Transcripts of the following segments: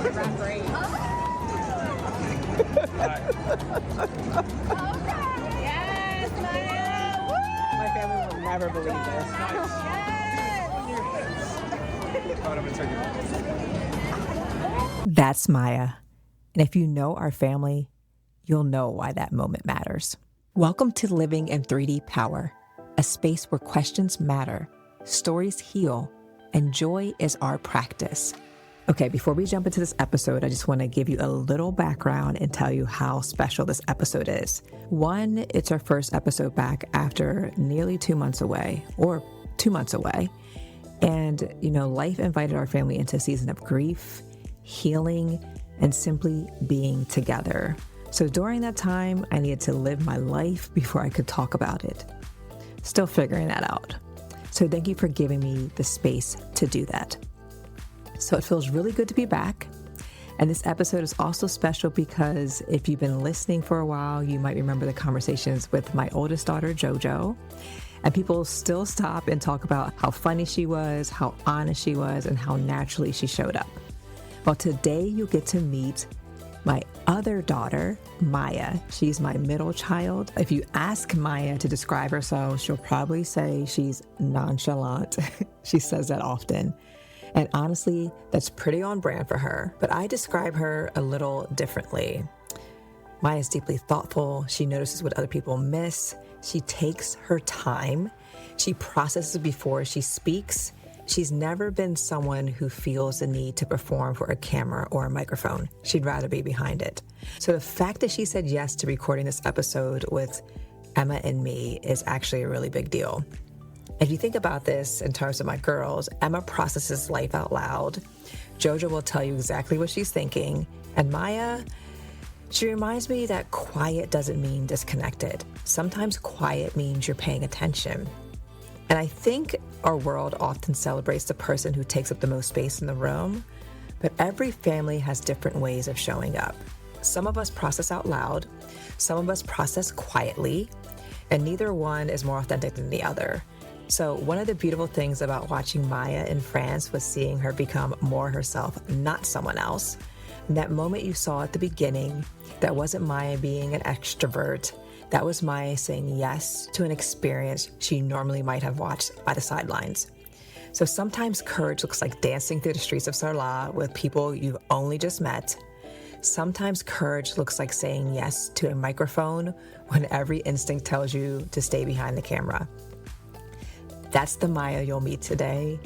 Great. Yes, Maya. My family will never believe this. That's Maya. And if you know our family, you'll know why that moment matters. Welcome to Living in 3D Power, a space where questions matter, stories heal, and joy is our practice. Okay, before we jump into this episode, I just want to give you a little background and tell you how special this episode is. One, it's our first episode back after nearly 2 months away, or 2 months away. And, life invited our family into a season of grief, healing, and simply being together. So during that time, I needed to live my life before I could talk about it. Still figuring that out. So thank you for giving me the space to do that. So it feels really good to be back. And this episode is also special because if you've been listening for a while, you might remember the conversations with my oldest daughter, JoJo. And people still stop and talk about how funny she was, how honest she was, and how naturally she showed up. Well, today you get to meet my other daughter, Maya. She's my middle child. If you ask Maya to describe herself, she'll probably say she's nonchalant. She says that often. And honestly, that's pretty on brand for her. But I describe her a little differently. Maya's deeply thoughtful. She notices what other people miss. She takes her time. She processes before she speaks. She's never been someone who feels the need to perform for a camera or a microphone. She'd rather be behind it. So the fact that she said yes to recording this episode with Emma and me is actually a really big deal. If you think about this in terms of my girls, Emma processes life out loud. JoJo will tell you exactly what she's thinking. And Maya, she reminds me that quiet doesn't mean disconnected. Sometimes quiet means you're paying attention. And I think our world often celebrates the person who takes up the most space in the room, but every family has different ways of showing up. Some of us process out loud, some of us process quietly, and neither one is more authentic than the other. So one of the beautiful things about watching Maya in France was seeing her become more herself, not someone else. And that moment you saw at the beginning, that wasn't Maya being an extrovert. That was Maya saying yes to an experience she normally might have watched by the sidelines. So sometimes courage looks like dancing through the streets of Sarlat with people you've only just met. Sometimes courage looks like saying yes to a microphone when every instinct tells you to stay behind the camera. That's the Maya you'll meet today,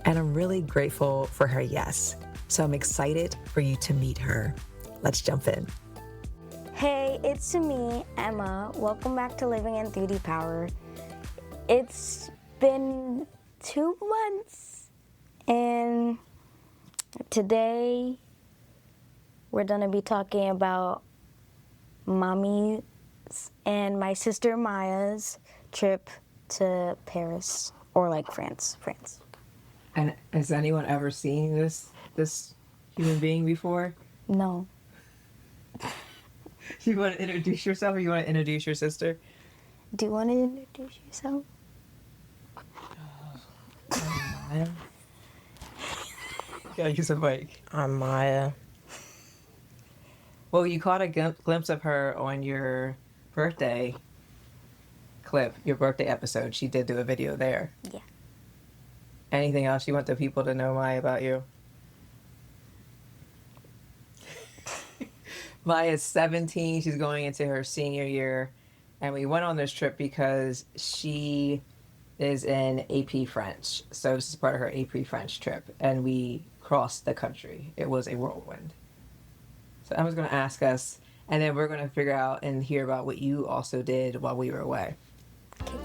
and I'm really grateful for her yes. So I'm excited for you to meet her. Let's jump in. Hey, it's me, Emma. Welcome back to Living in 3D Power. It's been 2 months, and today we're gonna be talking about Mommy's and my sister Maya's trip to Paris, or like France. And has anyone ever seen this human being before? No. You want to introduce yourself, or you want to introduce your sister? Do you want to introduce yourself? Maya. You gotta use a mic. I'm Maya. Well, you caught a glimpse of her on your birthday clip, your birthday episode. She did do a video there. Yeah. Anything else you want the people to know, Maya, about you? Maya's 17. She's going into her senior year. And we went on this trip because she is in AP French. So this is part of her AP French trip. And we crossed the country. It was a whirlwind. So Emma's going to ask us, and then we're going to figure out and hear about what you also did while we were away. Okay.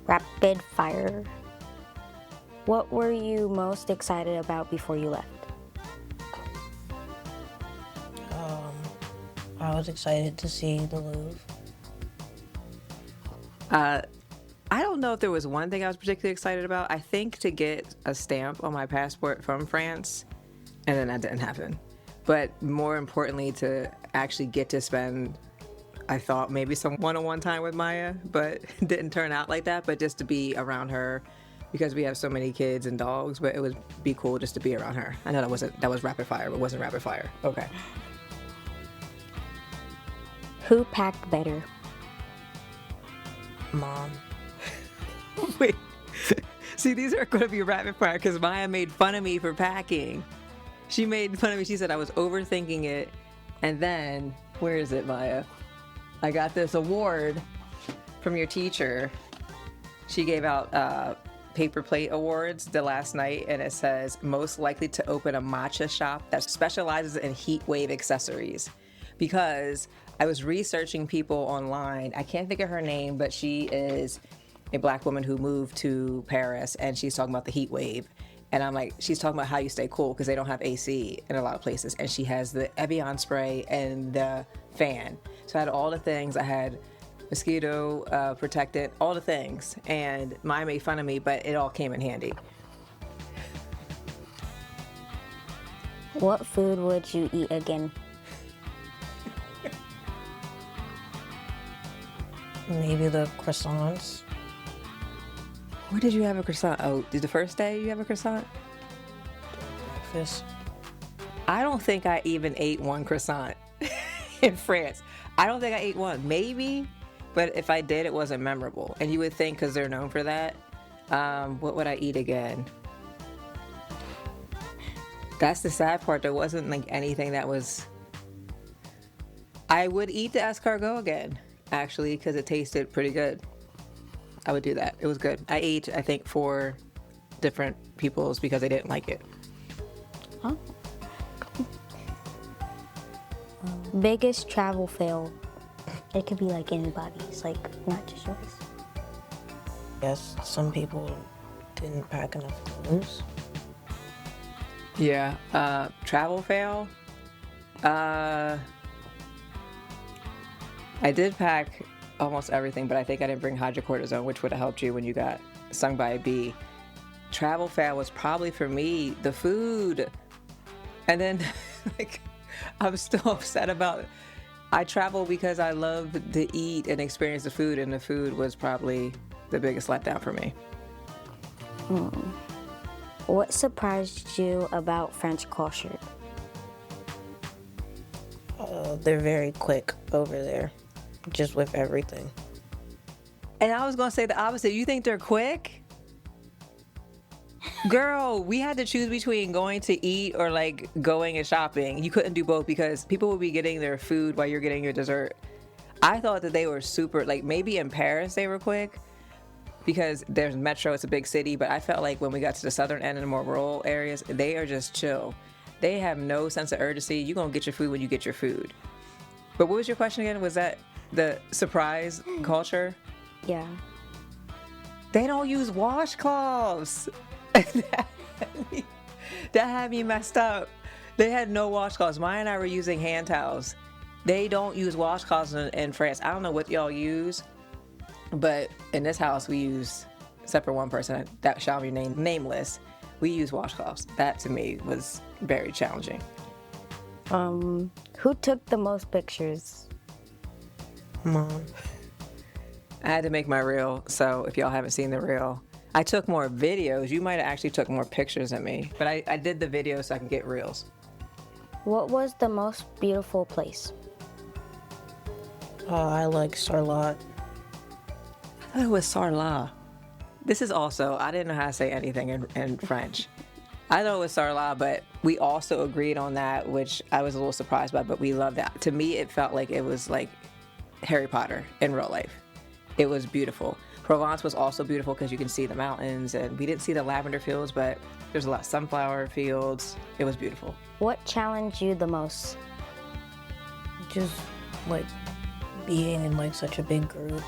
Rapid fire. What were you most excited about before you left? I was excited to see the Louvre. I don't know if there was one thing I was particularly excited about. I think to get a stamp on my passport from France, and then that didn't happen. But more importantly, to actually get to spend, I thought maybe some one-on-one time with Maya, but it didn't turn out like that. But just to be around her, because we have so many kids and dogs, but it would be cool just to be around her. I know that was rapid fire, but it wasn't rapid fire. Okay. Who packed better? Mom. Wait. See, these are going to be rapid fire because Maya made fun of me for packing. She made fun of me. She said I was overthinking it. And then, where is it, Maya? I got this award from your teacher. She gave out paper plate awards the last night, and it says most likely to open a matcha shop that specializes in heat wave accessories. Because I was researching people online. I can't think of her name, but she is a Black woman who moved to Paris, and she's talking about the heat wave. And I'm like, she's talking about how you stay cool because they don't have AC in a lot of places. And she has the Evian spray and the fan. So I had all the things. I had mosquito protectant, all the things. And Maya made fun of me, but it all came in handy. What food would you eat again? Maybe the croissants. Where did you have a croissant? Oh, did the first day you have a croissant? Breakfast. I don't think I even ate one croissant in France. I don't think I ate one. Maybe, but if I did, it wasn't memorable. And you would think because they're known for that. What would I eat again? That's the sad part. There wasn't like anything that was... I would eat the escargot again, actually, because it tasted pretty good. I would do that. It was good. I ate, I think, 4 different people's because they didn't like it. Huh? Biggest travel fail? It could be like anybody's, like not just yours. Yes, some people didn't pack enough clothes. Yeah. Travel fail? I did pack almost everything, but I think I didn't bring hydrocortisone, which would have helped you when you got stung by a bee. Travel fail was probably for me the food. And then like I'm still upset about it. I travel because I love to eat and experience the food, and the food was probably the biggest letdown for me. What surprised you about French culture? They're very quick over there, just with everything. And I was going to say the opposite. You think they're quick? Girl, we had to choose between going to eat or like going and shopping. You couldn't do both because people would be getting their food while you're getting your dessert. I thought that they were super, like maybe in Paris they were quick because there's metro, it's a big city, but I felt like when we got to the southern end and the more rural areas, they are just chill. They have no sense of urgency. You're going to get your food when you get your food. But what was your question again? Was that the surprise culture? Yeah. They don't use washcloths. That had me messed up. They had no washcloths. Maya and I were using hand towels. They don't use washcloths in France. I don't know what y'all use, but in this house we use, except for one person that shall remain nameless, we use washcloths. That to me was very challenging. Who took the most pictures? Mom. I had to make my reel, so if y'all haven't seen the reel, I took more videos. You might have actually took more pictures than me, but I did the video so I can get reels. What was the most beautiful place? I like Sarlat. I thought it was Sarlat. This is also, I didn't know how to say anything in French. I thought it was Sarlat, but we also agreed on that, which I was a little surprised by, but we loved that. To me, it felt like it was like Harry Potter in real life. It was beautiful. Provence was also beautiful because you can see the mountains, and we didn't see the lavender fields, but there's a lot of sunflower fields. It was beautiful. What challenged you the most? Just like being in like such a big group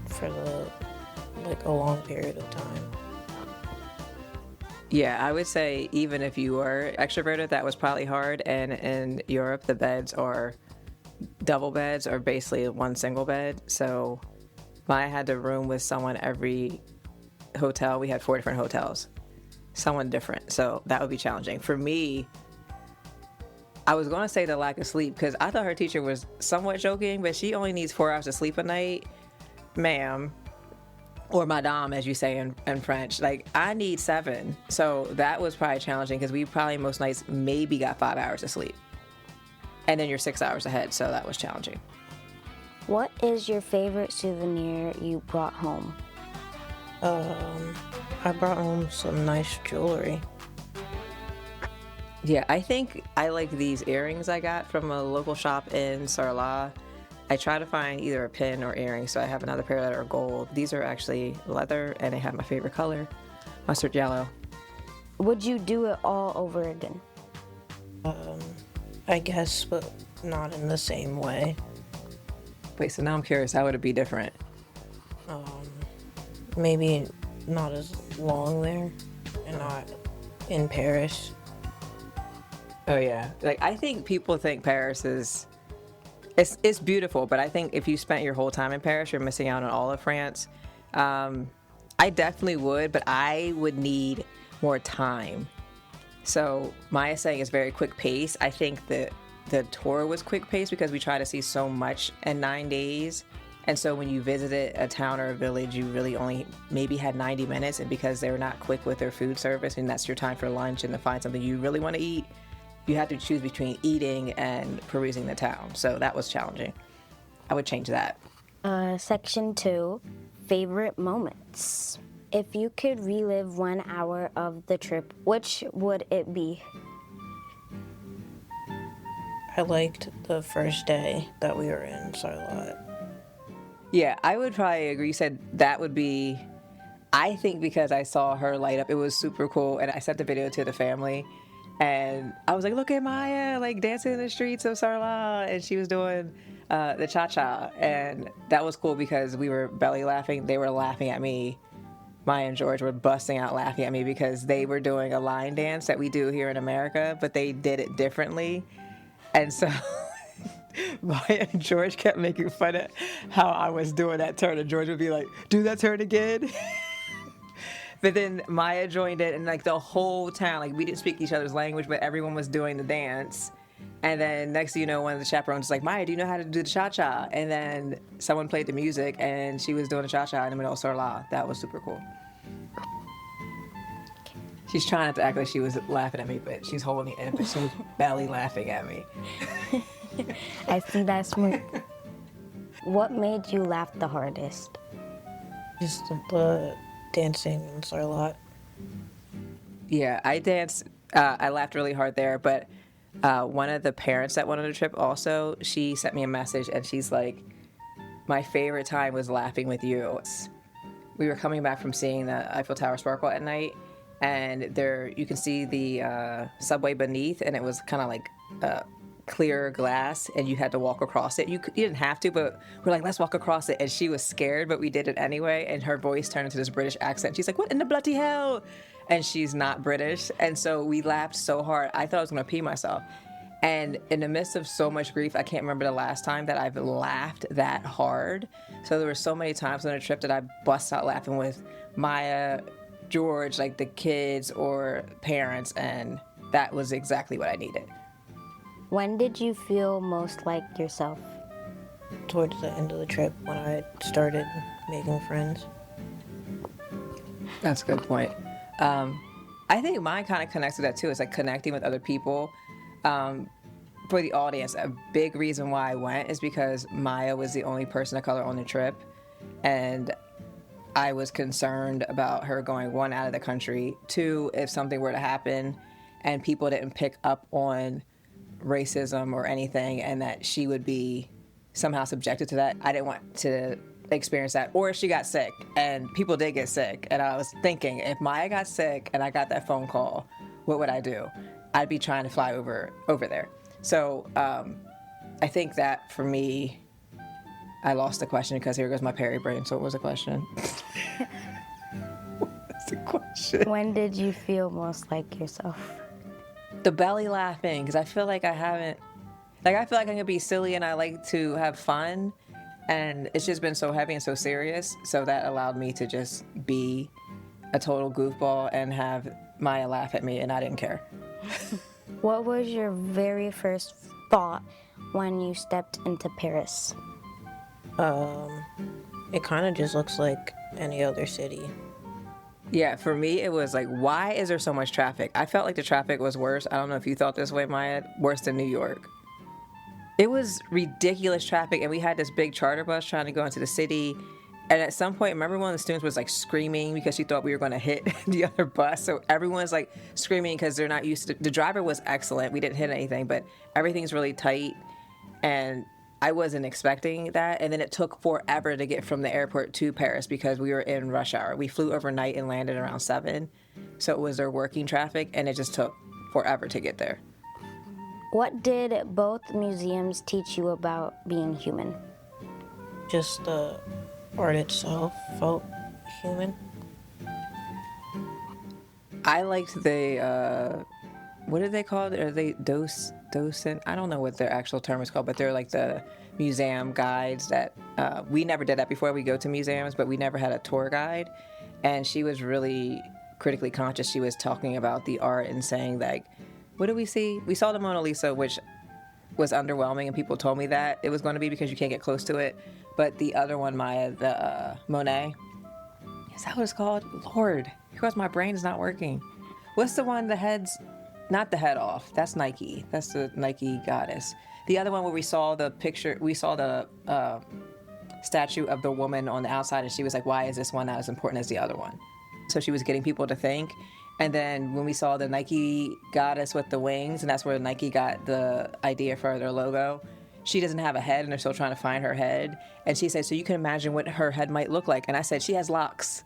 for like a long period of time. Yeah, I would say even if you were extroverted, that was probably hard. And in Europe, the beds are double beds or basically one single bed. So I had to room with someone every hotel. We had 4 different hotels, someone different. So that would be challenging. For me, I was going to say the lack of sleep because I thought her teacher was somewhat joking, but she only needs 4 hours of sleep a night. Ma'am, or madame, as you say in French. Like, I need 7. So that was probably challenging because we probably most nights maybe got 5 hours of sleep. And then you're 6 hours ahead, so that was challenging. What is your favorite souvenir you brought home? I brought home some nice jewelry. Yeah, I think I like these earrings I got from a local shop in Sarlat. I try to find either a pin or earrings, so I have another pair that are gold. These are actually leather, and they have my favorite color, mustard yellow. Would you do it all over again? I guess, but not in the same way. Wait, so now I'm curious, how would it be different? Maybe not as long there and not in Paris. Oh yeah, like I think people think Paris is, it's beautiful, but I think if you spent your whole time in Paris, you're missing out on all of France. I definitely would, but I would need more time. So Maya's saying it's very quick pace. I think that the tour was quick pace because we try to see so much in 9 days. And so when you visited a town or a village, you really only maybe had 90 minutes. And because they were not quick with their food service, and that's your time for lunch and to find something you really want to eat, you have to choose between eating and perusing the town. So that was challenging. I would change that. Section 2, favorite moments. If you could relive 1 hour of the trip, which would it be? I liked the first day that we were in Sarlat. Yeah, I would probably agree. You said that would be, I think because I saw her light up, it was super cool. And I sent the video to the family. And I was like, look at Maya, like dancing in the streets of Sarlat. And she was doing the cha-cha. And that was cool because we were belly laughing. They were laughing at me. Maya and George were busting out laughing at me because they were doing a line dance that we do here in America, but they did it differently. And so Maya and George kept making fun of how I was doing that turn. And George would be like, do that turn again. But then Maya joined it, and like the whole town, like we didn't speak each other's language, but everyone was doing the dance. And then next thing you know, one of the chaperones was like, Maya, do you know how to do the cha-cha? And then someone played the music, and she was doing the cha-cha in the middle of Sarlat. That was super cool. She's trying not to act like she was laughing at me, but she's holding it in, but she was belly laughing at me. I think that's smart. What made you laugh the hardest? Just the dancing in Sarlat. Yeah, I danced. I laughed really hard there, but one of the parents that went on the trip also, she sent me a message, and she's like, my favorite time was laughing with you. We were coming back from seeing the Eiffel Tower sparkle at night, and there you can see the subway beneath, and it was kind of like clear glass, and you had to walk across it. You didn't have to, but we're like, let's walk across it. And she was scared, but we did it anyway. And her voice turned into this British accent. She's like, what in the bloody hell? And she's not British. And so we laughed so hard. I thought I was going to pee myself. And in the midst of so much grief, I can't remember the last time that I've laughed that hard. So there were so many times on a trip that I bust out laughing with Maya, George, like the kids or parents. And that was exactly what I needed. When did you feel most like yourself? Towards the end of the trip, when I started making friends. That's a good point. I think mine kind of connects to that too. It's like connecting with other people. For the audience, a big reason why I went is because Maya was the only person of color on the trip. And I was concerned about her going, 1, out of the country, 2, if something were to happen and people didn't pick up on racism or anything, and that she would be somehow subjected to that. I didn't want to experience that. Or if she got sick, and people did get sick, and I was thinking, if Maya got sick and I got that phone call, what would I do? I'd be trying to fly over there. So I think that for me, I lost the question because here goes my Perry brain. So what was the question? What's the question? When did you feel most like yourself? The belly laughing, because I feel like I haven't, like I feel like I'm gonna be silly and I like to have fun, and it's just been so heavy and so serious, so that allowed me to just be a total goofball and have Maya laugh at me, and I didn't care. What was your very first thought when you stepped into Paris? It kind of just looks like any other city. Yeah, for me, it was like, why is there so much traffic? I felt like the traffic was worse. I don't know if you thought this way, Maya, worse than New York. It was ridiculous traffic, and we had this big charter bus trying to go into the city. And at some point, remember one of the students was like screaming because she thought we were going to hit the other bus. So everyone's like screaming because they're not used to the driver was excellent. We didn't hit anything, but everything's really tight. And I wasn't expecting that. And then it took forever to get from the airport to Paris because we were in rush hour. We flew overnight and landed around 7. So it was their working traffic, and it just took forever to get there. What did both museums teach you about being human? Just the art itself felt human. I liked the, what are they called? Are they docent? I don't know what their actual term is called, but they're like the museum guides that, we never did that before. We go to museums, but we never had a tour guide. And she was really critically conscious. She was talking about the art and saying like, what did we see? We saw the Mona Lisa, which was underwhelming, and people told me that it was going to be because you can't get close to it. But the other one, Maya, the Monet, is that what it's called? Lord, because my brain is not working. What's the one, the head's, not the head off. That's Nike. That's the Nike goddess. The other one where we saw the picture, we saw the statue of the woman on the outside, and she was like, why is this one not as important as the other one? So she was getting people to think. And then when we saw the Nike goddess with the wings, and that's where Nike got the idea for their logo, she doesn't have a head, and they're still trying to find her head. And she said, so you can imagine what her head might look like. And I said, she has locks.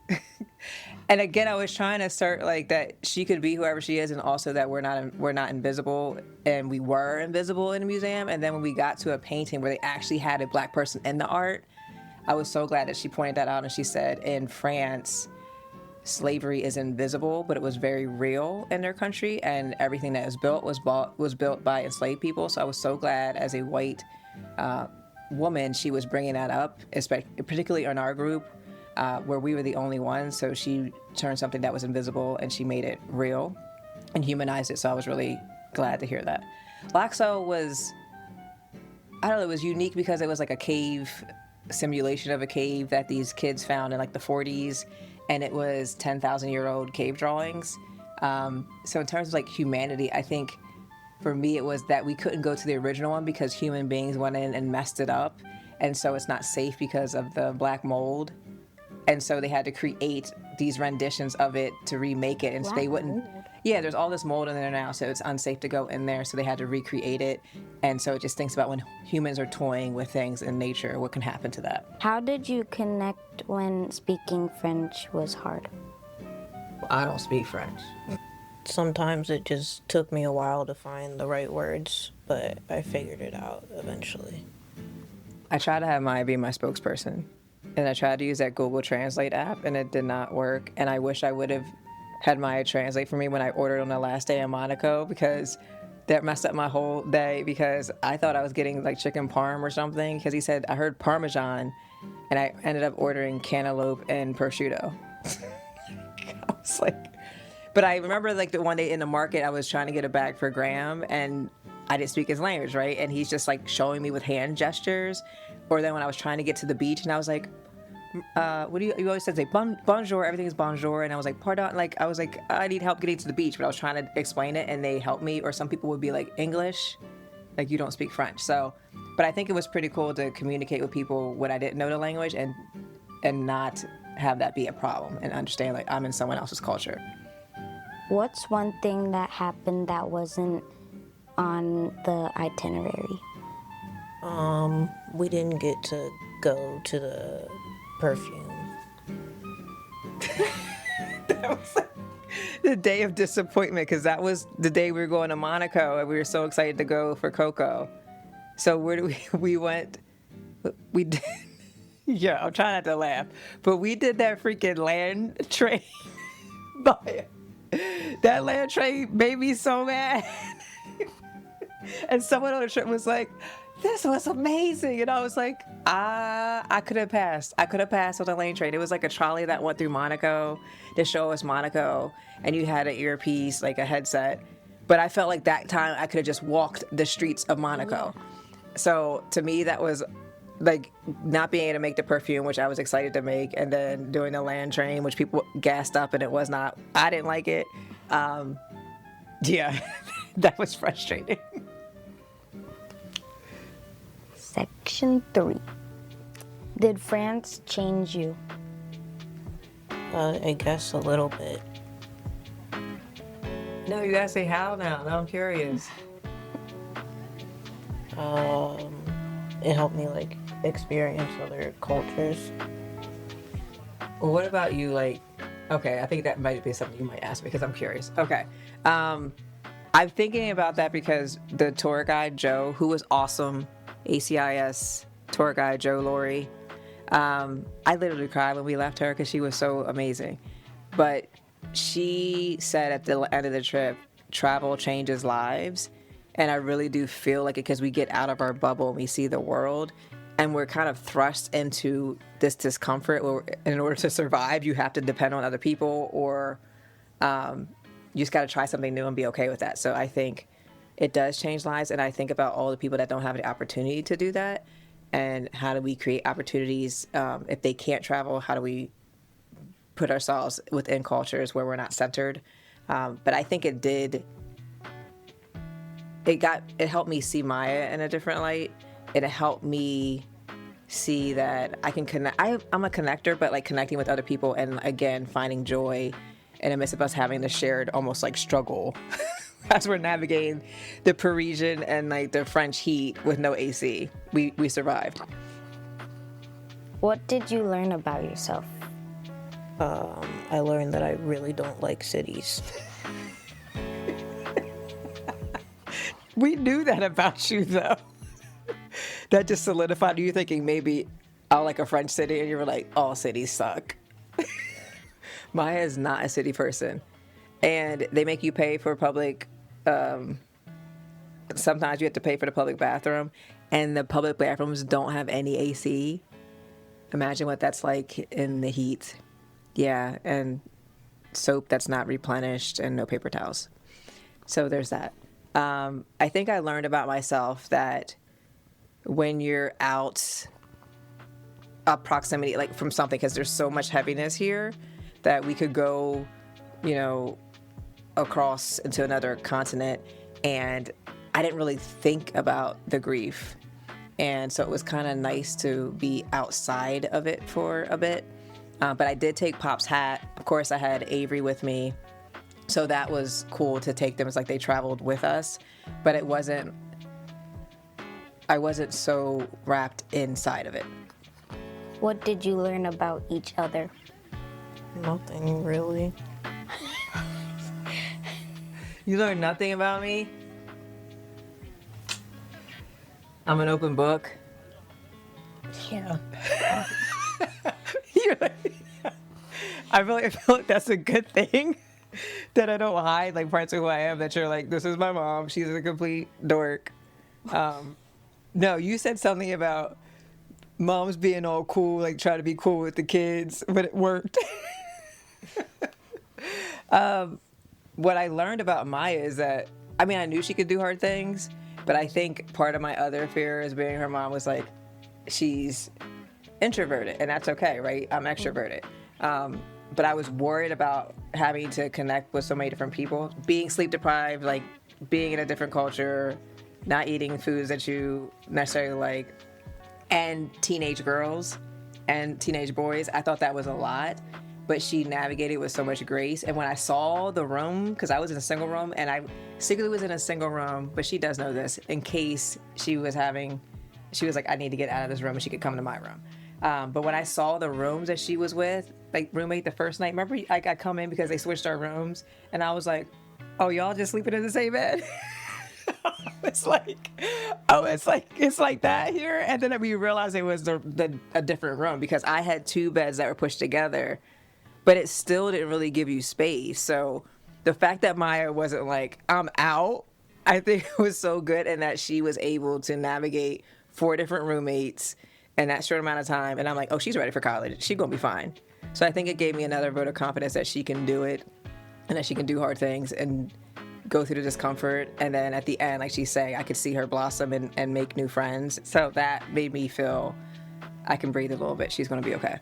And again, I was trying to assert like that she could be whoever she is, and also that we're not invisible, and we were invisible in the museum. And then when we got to a painting where they actually had a black person in the art, I was so glad that she pointed that out. And she said, in France, slavery is invisible, but it was very real in their country, and everything that was built by enslaved people. So I was so glad as a white woman she was bringing that up, particularly in our group where we were the only ones. So she turned something that was invisible and she made it real and humanized it. So I was really glad to hear that. Lascaux was, I don't know, it was unique because it was like a cave simulation of a cave that these kids found in like the 40s. And it was 10,000-year-old cave drawings. So in terms of like humanity, I think for me it was that we couldn't go to the original one because human beings went in and messed it up. And so it's not safe because of the black mold. And so they had to create these renditions of it to remake it. And so they wouldn't. Yeah, there's all this mold in there now, so it's unsafe to go in there. So they had to recreate it. And so it just thinks about when humans are toying with things in nature, what can happen to that. How did you connect when speaking French was hard? I don't speak French. Sometimes it just took me a while to find the right words, but I figured it out eventually. I tried to have Maya be my spokesperson. And I tried to use that Google Translate app, and it did not work. And I wish I would have had Maya translate for me when I ordered on the last day in Monaco, because that messed up my whole day, because I thought I was getting like chicken parm or something, because he said, I heard Parmesan, and I ended up ordering cantaloupe and prosciutto. I was like, but I remember like the one day in the market, I was trying to get a bag for Graham, and I didn't speak his language, right? And he's just like showing me with hand gestures. Or then when I was trying to get to the beach, and I was like, what do you always say bonjour, everything is bonjour. And I was like, pardon, like, I was like, I need help getting to the beach, but I was trying to explain it and they helped me. Or some people would be like, English, like you don't speak French. So, but I think it was pretty cool to communicate with people when I didn't know the language and not have that be a problem and understand like I'm in someone else's culture. What's one thing that happened that wasn't on the itinerary? We didn't get to go to the perfume. That was like the day of disappointment, because that was the day we were going to Monaco and we were so excited to go for Coco. So where do we went? We did. Yeah, I'm trying not to laugh, but we did that freaking land train. That land train made me so mad. And someone on the trip was like, this was amazing. And I was like, I could have passed. I could have passed on the lane train. It was like a trolley that went through Monaco to show us Monaco. And you had an earpiece, like a headset. But I felt like that time I could have just walked the streets of Monaco. So to me, that was like not being able to make the perfume, which I was excited to make, and then doing the land train, which people gassed up, and it was not. I didn't like it. Yeah, that was frustrating. Section 3. Did France change you? I guess a little bit. No, you gotta say how now. Now I'm curious. It helped me like experience other cultures. Well, what about you? Like, okay, I think that might be something you might ask me because I'm curious. Okay. I'm thinking about that because the tour guide, Joe, who was awesome, ACIS tour guide, Joe Laurie, I literally cried when we left her because she was so amazing. But she said at the end of the trip, travel changes lives. And I really do feel like it because we get out of our bubble and we see the world, and we're kind of thrust into this discomfort where in order to survive, you have to depend on other people, or you just got to try something new and be okay with that. So I think it does change lives. And I think about all the people that don't have the opportunity to do that. And how do we create opportunities if they can't travel? How do we put ourselves within cultures where we're not centered? But I think it did. It helped me see Maya in a different light. It helped me see that I can connect. I'm a connector, but like connecting with other people and again, finding joy in the midst of us having the shared almost like struggle as we're navigating the Parisian and like the French heat with no AC. We survived. What did you learn about yourself? I learned that I really don't like cities. We knew that about you, though. That just solidified you thinking maybe I like a French city, and you were like, all cities suck. Maya is not a city person. And they make you pay for public, sometimes you have to pay for the public bathroom, and the public bathrooms don't have any AC. Imagine what that's like in the heat. Yeah, and soap that's not replenished and no paper towels. So there's that. I think I learned about myself that when you're out a proximity, like from something, because there's so much heaviness here that we could go, across into another continent, and I didn't really think about the grief. And so it was kind of nice to be outside of it for a bit. But I did take Pop's hat. Of course, I had Avery with me. So that was cool to take them. It's like they traveled with us, but I wasn't so wrapped inside of it. What did you learn about each other? Nothing really. You learned nothing about me? I'm an open book. Yeah. I feel like that's a good thing. That I don't hide like parts of who I am, that you're like, this is my mom, she's a complete dork. No, you said something about moms being all cool, like try to be cool with the kids, but it worked. What I learned about Maya is that, I knew she could do hard things, but I think part of my other fear as being her mom was like, she's introverted, and that's okay, right? I'm extroverted. But I was worried about having to connect with so many different people, being sleep deprived, like being in a different culture, not eating foods that you necessarily like, and teenage girls and teenage boys. I thought that was a lot, but she navigated with so much grace. And when I saw the room, because I was in a single room, and I secretly was in a single room, but she does know this, in case she was like, I need to get out of this room and she could come to my room. But when I saw the rooms that she was with, like roommate the first night, remember I come in because they switched our rooms, and I was like, oh, y'all just sleeping in the same bed? It's like that here. And then we realized it was a different room because I had two beds that were pushed together, but it still didn't really give you space. So the fact that Maya wasn't like, I'm out, I think it was so good, and that she was able to navigate 4 different roommates in that short amount of time. And I'm like, oh, she's ready for college. She's going to be fine. So I think it gave me another vote of confidence that she can do it and that she can do hard things. And go through the discomfort, and then at the end, like she's saying, I could see her blossom and make new friends. So that made me feel I can breathe a little bit. She's going to be okay.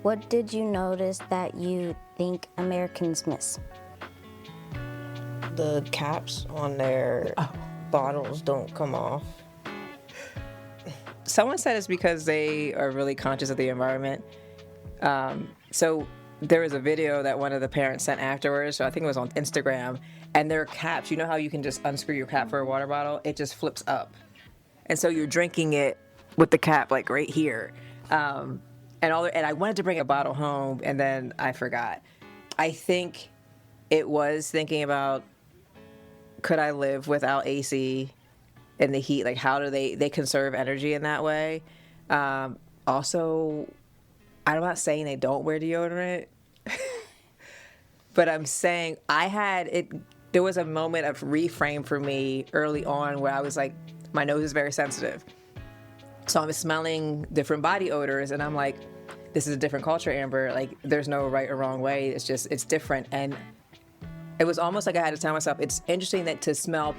What did you notice that you think Americans miss? The caps on their bottles don't come off. Someone said it's because they are really conscious of the environment. So there was a video that one of the parents sent afterwards, so I think it was on Instagram, and their caps, you know how you can just unscrew your cap for a water bottle? It just flips up. And so you're drinking it with the cap like right here. And I wanted to bring a bottle home, and then I forgot. I think it was thinking about, could I live without AC in the heat? Like, how do they conserve energy in that way? Also, I'm not saying they don't wear deodorant, but I'm saying there was a moment of reframe for me early on where I was like, my nose is very sensitive. So I'm smelling different body odors, and I'm like, this is a different culture, Amber. Like, there's no right or wrong way. It's different. And it was almost like I had to tell myself, it's interesting that to smell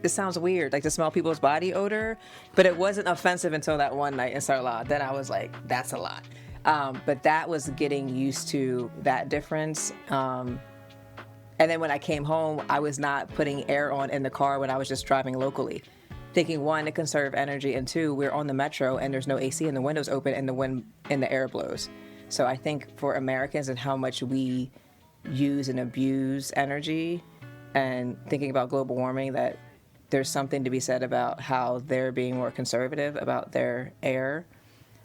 this sounds weird, like to smell people's body odor, but it wasn't offensive until that one night in Sarlat. Then I was like, that's a lot. But that was getting used to that difference. And then when I came home, I was not putting air on in the car when I was just driving locally. Thinking, one, to conserve energy, and two, we're on the metro and there's no AC and the window's open and the wind and the air blows. So I think for Americans and how much we use and abuse energy, and thinking about global warming, that there's something to be said about how they're being more conservative about their air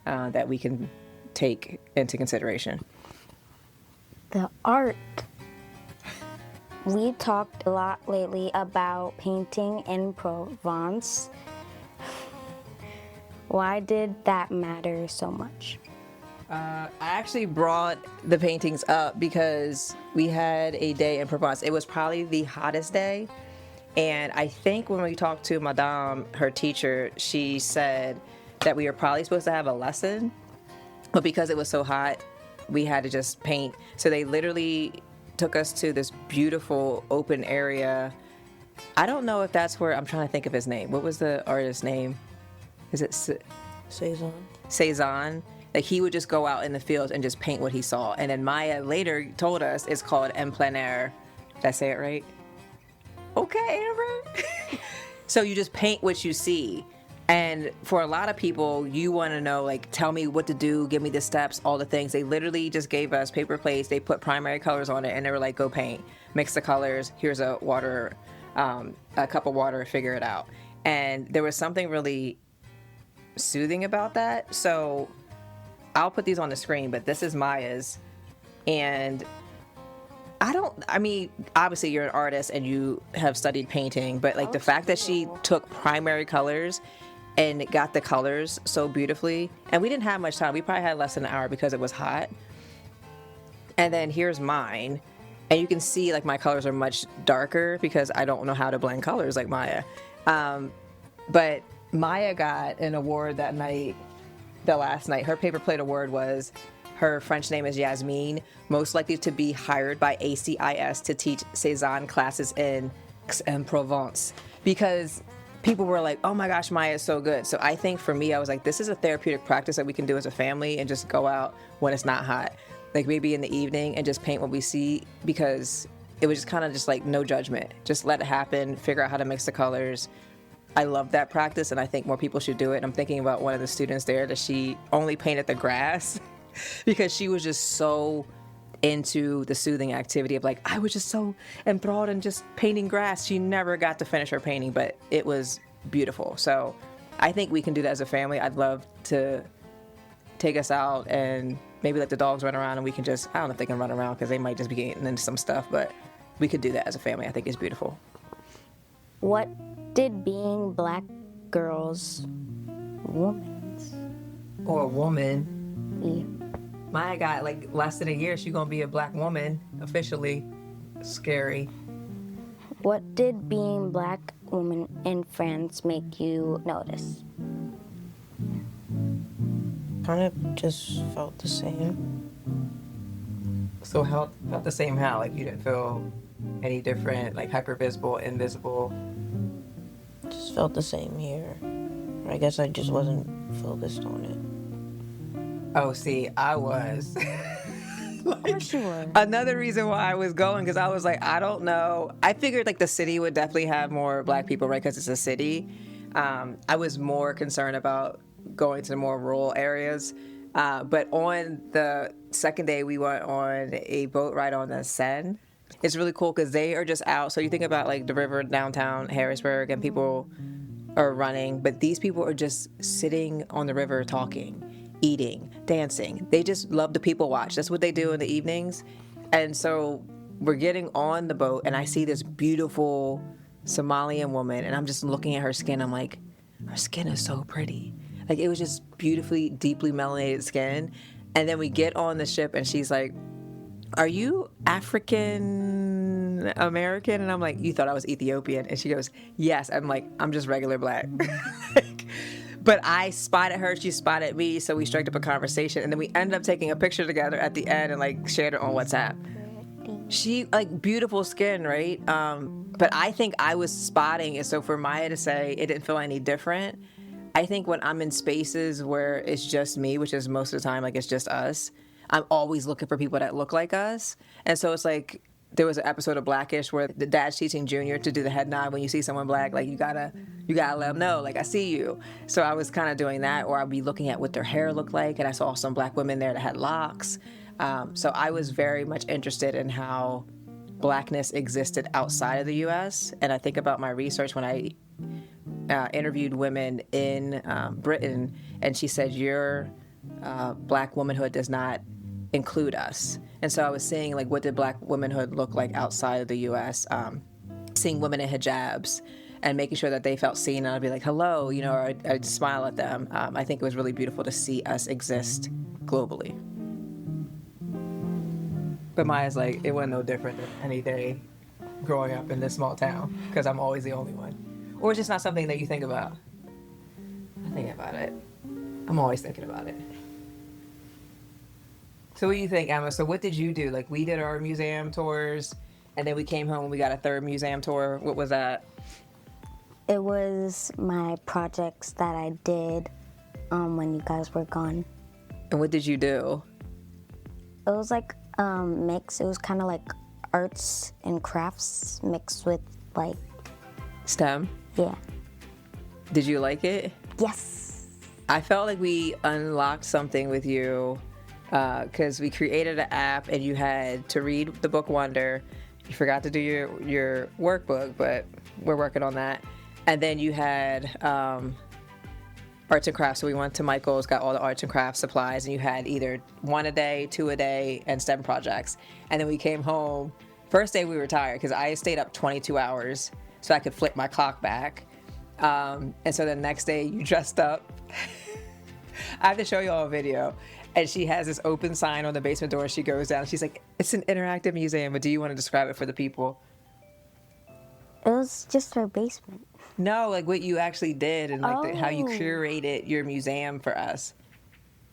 that we can take into consideration. The art. We talked a lot lately about painting in Provence. Why did that matter so much? I actually brought the paintings up because we had a day in Provence. It was probably the hottest day. And I think when we talked to Madame, her teacher, she said that we were probably supposed to have a lesson, but because it was so hot, we had to just paint. So they literally took us to this beautiful open area. I don't know if that's where, I'm trying to think of his name. What was the artist's name? Is it Cezanne? Cezanne? Like, he would just go out in the fields and just paint what he saw. And then Maya later told us it's called en plein air. Did I say it right? Okay, Amber. So you just paint what you see. And for a lot of people, you want to know, like, tell me what to do, give me the steps, all the things. They literally just gave us paper plates. They put primary colors on it, and they were like, go paint. Mix the colors. Here's a cup of water, figure it out. And there was something really soothing about that. So I'll put these on the screen, but this is Maya's. And obviously you're an artist and you have studied painting, but like the fact that she took primary colors and got the colors so beautifully. And we didn't have much time. We probably had less than an hour because it was hot. And then here's mine. And you can see like my colors are much darker because I don't know how to blend colors like Maya. But Maya got an award that night, the last night. Her paper plate award was, her French name is Yasmine, most likely to be hired by ACIS to teach Cezanne classes in Provence. Because people were like, oh my gosh, Maya is so good. So I think for me, I was like, this is a therapeutic practice that we can do as a family and just go out when it's not hot. Like maybe in the evening and just paint what we see, because it was just kind of just like no judgment. Just let it happen, figure out how to mix the colors. I love that practice and I think more people should do it. I'm thinking about one of the students there that she only painted the grass because she was just so into the soothing activity of like, I was just so enthralled in just painting grass. She never got to finish her painting, but it was beautiful. So I think we can do that as a family. I'd love to take us out and maybe let the dogs run around and we can just, I don't know if they can run around because they might just be getting into some stuff, but we could do that as a family. I think it's beautiful. What did being black girls, women's, or a woman, yeah. Maya got like less than a year, she's gonna be a black woman officially. Scary. What did being black woman in France make you notice? Kind of just felt the same. So felt the same how? Like you didn't feel Any different, like hypervisible, invisible? Just felt the same here. I guess I just wasn't focused on it. Oh, see, I was. Of course you were. Another reason why I was going, because I was like, I don't know. I figured like the city would definitely have more Black people, right? Because it's a city. I was more concerned about going to the more rural areas. But on the second day, we went on a boat ride on the Seine. It's really cool because they are just out. So you think about like the river downtown Harrisburg and people are running, but these people are just sitting on the river talking, eating, dancing. They just love to people watch. That's what they do in the evenings. And so we're getting on the boat and I see this beautiful Somalian woman and I'm just looking at her skin. I'm like, her skin is so pretty. Like it was just beautifully, deeply melanated skin. And then we get on the ship and she's like, are you African American? And I'm like, you thought I was Ethiopian? And she goes, yes. I'm like, I'm just regular Black. But I spotted her, she spotted me, so we struck up a conversation. And then we ended up taking a picture together at the end and like shared it on WhatsApp. She, like, beautiful skin, right? But I think I was spotting it. So for Maya to say it didn't feel any different, I think when I'm in spaces where it's just me, which is most of the time, like it's just us, I'm always looking for people that look like us. And so it's like, there was an episode of Blackish where the dad's teaching Junior to do the head nod when you see someone Black, like you gotta let them know, like I see you. So I was kind of doing that, or I'd be looking at what their hair looked like, and I saw some Black women there that had locks. So I was very much interested in how Blackness existed outside of the U.S. And I think about my research when I interviewed women in Britain, and she said, your Black womanhood does not include us. And so I was seeing, like, what did Black womanhood look like outside of the U.S., seeing women in hijabs and making sure that they felt seen. And I'd be like, hello, you know, or I'd smile at them. I think it was really beautiful to see us exist globally. But Maya's like, it wasn't no different than any day growing up in this small town because I'm always the only one. Or it's just not something that you think about. I think about it. I'm always thinking about it. So what do you think, Emma? So what did you do? Like, we did our museum tours, and then we came home and we got a third museum tour. What was that? It was my projects that I did when you guys were gone. And what did you do? It was like mix. It was kind of like arts and crafts mixed with like STEM? Yeah. Did you like it? Yes. I felt like we unlocked something with you because we created an app and you had to read the book Wonder. You forgot to do your workbook, but we're working on that. And then you had arts and crafts. So we went to Michael's, got all the arts and crafts supplies, and you had either 1 a day, 2 a day, and STEM projects. And then we came home. First day we were tired because I stayed up 22 hours so I could flip my clock back. And so the next day you dressed up. I have to show you all a video. And she has this open sign on the basement door. She goes down. She's like, it's an interactive museum, but do you want to describe it for the people? It was just our basement. No, like what you actually did and like how you curated your museum for us.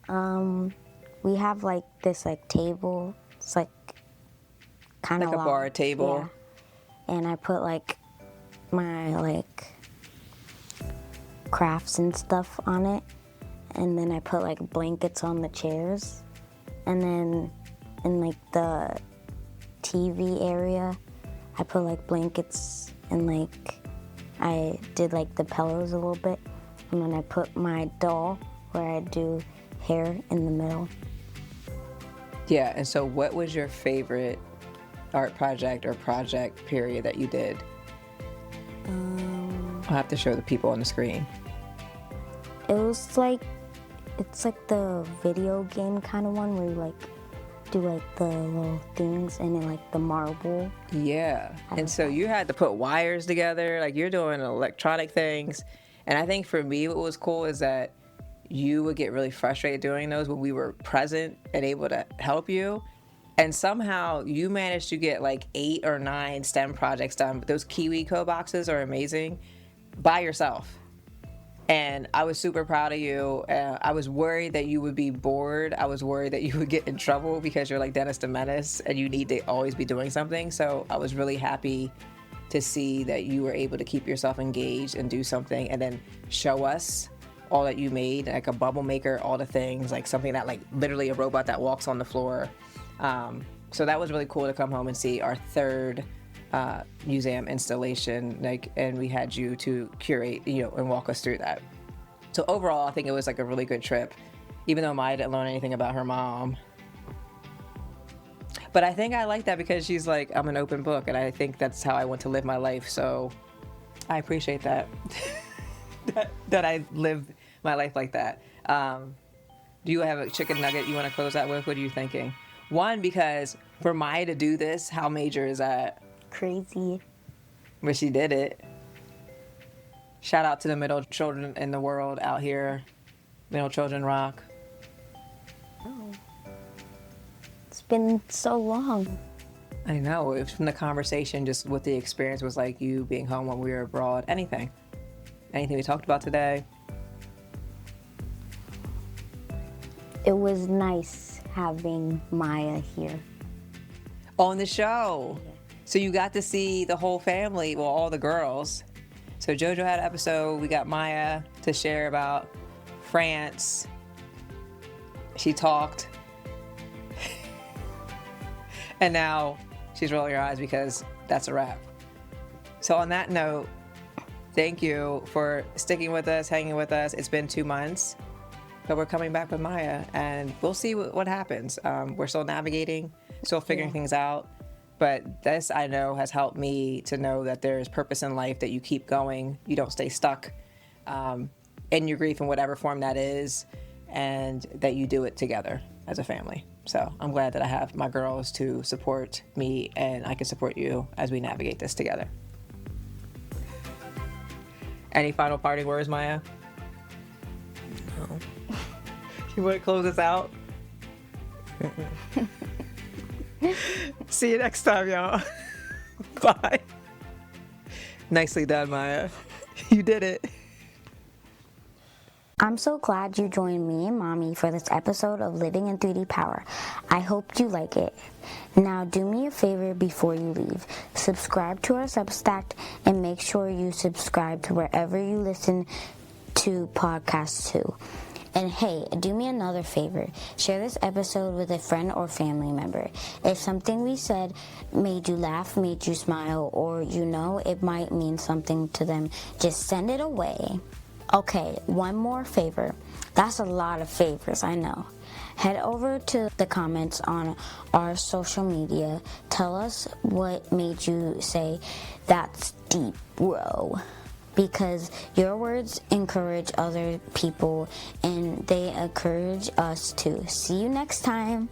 We have like this like table. It's like kind of like a bar table. Yeah. And I put like my like crafts and stuff on it. And then I put like blankets on the chairs. And then in like the TV area, I put like blankets and like I did like the pillows a little bit. And then I put my doll where I do hair in the middle. Yeah, and so what was your favorite art project or project period that you did? I'll have to show the people on the screen. It was like, it's like the video game kind of one where you like do like the little things and then like the marble. Yeah, and so you had to put wires together, like you're doing electronic things. And I think for me what was cool is that you would get really frustrated doing those when we were present and able to help you. And somehow you managed to get like 8 or 9 STEM projects done. Those Kiwi Co boxes are amazing by yourself. And I was super proud of you. I was worried that you would be bored. I was worried that you would get in trouble because you're like Dennis the Menace and you need to always be doing something. So I was really happy to see that you were able to keep yourself engaged and do something and then show us all that you made, like a bubble maker, all the things, like something that like literally a robot that walks on the floor. So that was really cool to come home and see our third museum installation, like, and we had you to curate, and walk us through that. So overall, I think it was like a really good trip, even though Maya didn't learn anything about her mom. But I think I like that because she's like, I'm an open book, and I think that's how I want to live my life. So I appreciate that, that I live my life like that. Do you have a chicken nugget you want to close out with? What are you thinking? One, because for Maya to do this, how major is that? Crazy. But she did it. Shout out to the middle children in the world out here. Middle children rock. Oh. It's been so long. I know. It was from the conversation, just what the experience was like, you being home when we were abroad. Anything we talked about today. It was nice having Maya here. On the show. So you got to see the whole family, well, all the girls. So JoJo had an episode. We got Maya to share about France. She talked. And now she's rolling her eyes because that's a wrap. So on that note, thank you for sticking with us, hanging with us. It's been 2 months, but we're coming back with Maya, and we'll see what happens. We're still navigating, still figuring things out. But this, I know, has helped me to know that there's purpose in life, that you keep going, you don't stay stuck in your grief in whatever form that is, and that you do it together as a family. So I'm glad that I have my girls to support me, and I can support you as we navigate this together. Any final parting words, Maya? No. You want to close us out? See you next time, y'all. Bye. Nicely done, Maya. You did it. I'm so glad you joined me and Mommy for this episode of Living in 3D Power. I hope you like it. Now do me a favor before you leave. Subscribe to our Substack and make sure you subscribe to wherever you listen to podcasts too. And hey, do me another favor. Share this episode with a friend or family member. If something we said made you laugh, made you smile, or it might mean something to them, just send it away. Okay, one more favor. That's a lot of favors, I know. Head over to the comments on our social media. Tell us what made you say, "That's deep, bro." Because your words encourage other people and they encourage us too. See you next time.